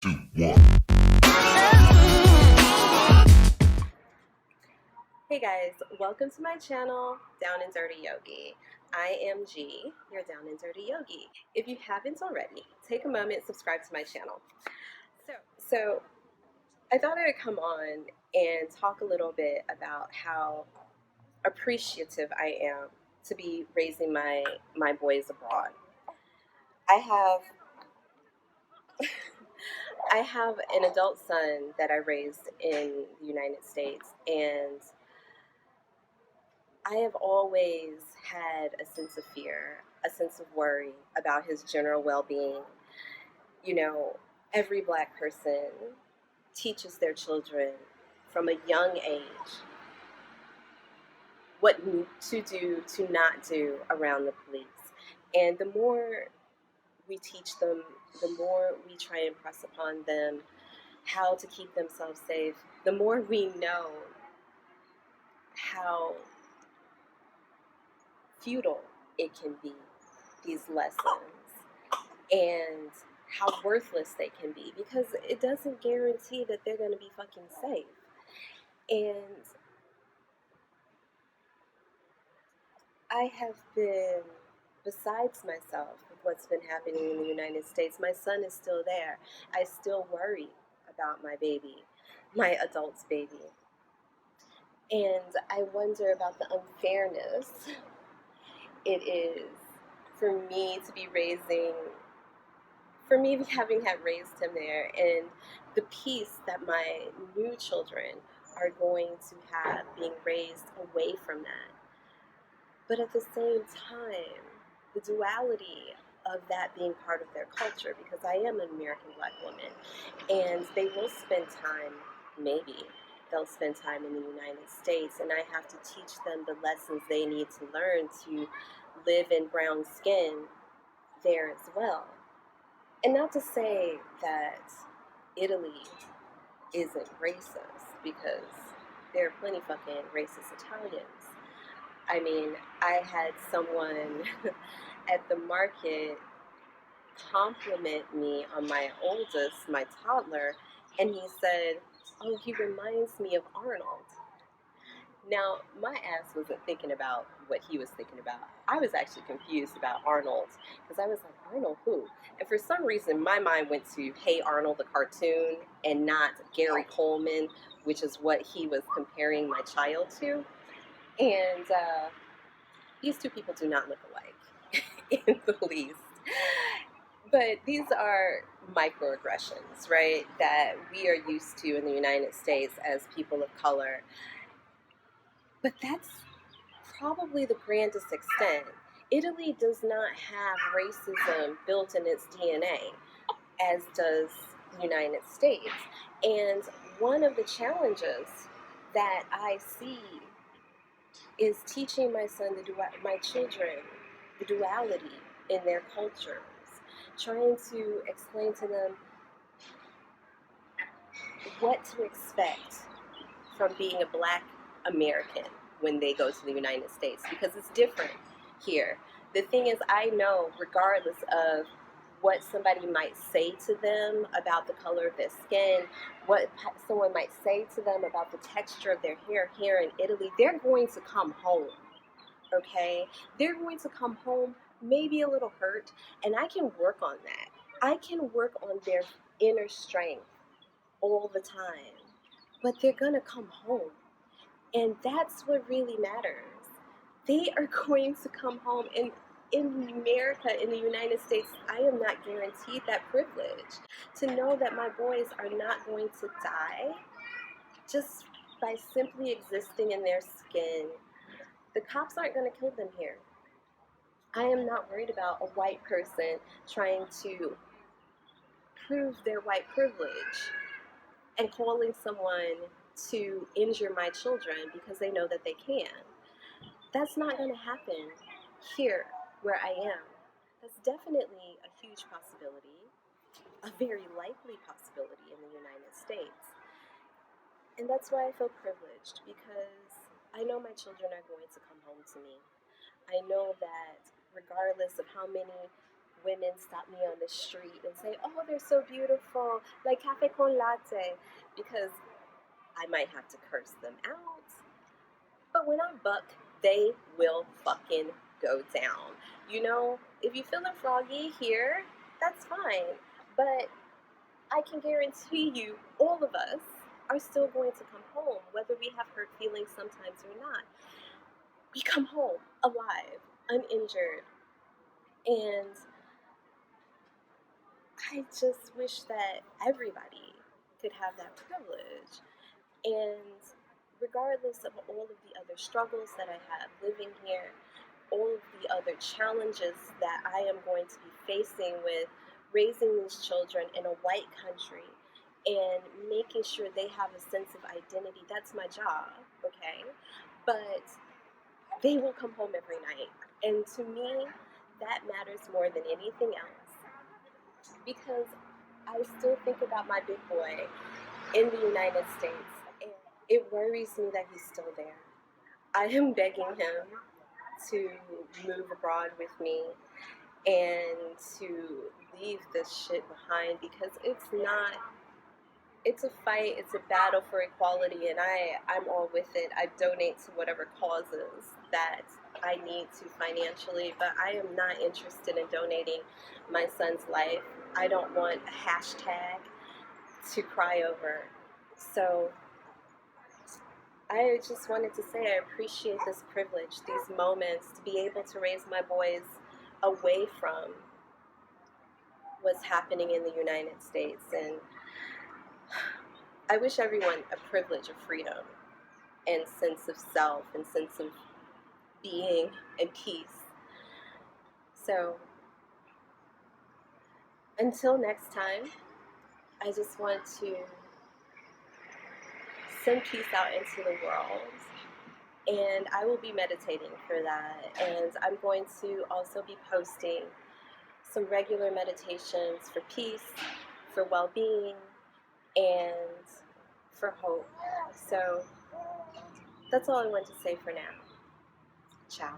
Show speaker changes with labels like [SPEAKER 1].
[SPEAKER 1] Two, one.
[SPEAKER 2] Hey guys, welcome to my channel, Down and Dirty Yogi. I am G, your Down and Dirty Yogi. If you haven't already, take a moment, subscribe to my channel. So I thought I would come on and talk a little bit about how appreciative I am to be raising my boys abroad. I have I have an adult son that I raised in the United States, and I have always had a sense of fear, a sense of worry about his general well being. You know, every black person teaches their children from a young age what to do, to not do around the police. And the more we teach them, the more we try and impress upon them how to keep themselves safe, the more we know how futile it can be, these lessons, and how worthless they can be, because it doesn't guarantee that they're going to be fucking safe. And I have been besides myself with what's been happening in the United States. My son is still there. I still worry about my baby, my adult's baby. And I wonder about the unfairness it is for me to be raising, for me having had raised him there, and the peace that my new children are going to have being raised away from that. But at the same time, the duality of that being part of their culture, because I am an American black woman, and they will spend time, maybe they'll spend time in the United States, and I have to teach them the lessons they need to learn to live in brown skin there as well. And not to say that Italy isn't racist, because there are plenty fucking racist Italians. I mean, I had someone at the market compliment me on my oldest, my toddler, and he said, "Oh, he reminds me of Arnold." Now, my ass wasn't thinking about what he was thinking about. I was actually confused about Arnold, because I was like, Arnold who? And for some reason, my mind went to Hey Arnold, the cartoon, and not Gary Coleman, which is what he was comparing my child to. And these two people do not look alike in the least. But these are microaggressions, right, that we are used to in the United States as people of color. But that's probably the grandest extent. Italy does not have racism built in its DNA, as does the United States. And one of the challenges that I see is teaching my children, the duality in their cultures, trying to explain to them what to expect from being a black American when they go to the United States, because it's different here. The thing is, I know, regardless of what somebody might say to them about the color of their skin, what someone might say to them about the texture of their hair here in Italy, they're going to come home, okay? They're going to come home maybe a little hurt, and I can work on that. I can work on their inner strength all the time, but they're gonna come home. And that's what really matters. They are going to come home. And in America, in the United States, I am not guaranteed that privilege to know that my boys are not going to die just by simply existing in their skin. The cops aren't going to kill them here. I am not worried about a white person trying to prove their white privilege and calling someone to injure my children because they know that they can. That's not going to happen here where I am. That's definitely a huge possibility, a very likely possibility in the United States. And that's why I feel privileged, because I know my children are going to come home to me. I know that regardless of how many women stop me on the street and say, "Oh, they're so beautiful, like cafe con latte," because I might have to curse them out. But when I buck, they will fucking go down. You know, if you feeling froggy here, that's fine. But I can guarantee you, all of us are still going to come home, whether we have hurt feelings sometimes or not. We come home alive, uninjured. And I just wish that everybody could have that privilege. And regardless of all of the other struggles that I have living here, all of the other challenges that I am going to be facing with raising these children in a white country and making sure they have a sense of identity, that's my job, okay? But they will come home every night. And to me, that matters more than anything else because I still think about my big boy in the United States, and it worries me that he's still there. I am begging him to move abroad with me and to leave this shit behind because it's a fight, it's a battle for equality, and I'm all with it. I donate to whatever causes that I need to financially, but I am not interested in donating my son's life. I don't want a hashtag to cry over. So I just wanted to say I appreciate this privilege, these moments, to be able to raise my boys away from what's happening in the United States. And I wish everyone a privilege of freedom and sense of self and sense of being and peace. So until next time, I just want to send peace out into the world. And I will be meditating for that. And I'm going to also be posting some regular meditations for peace, for well-being, and for hope. So that's all I want to say for now. Ciao.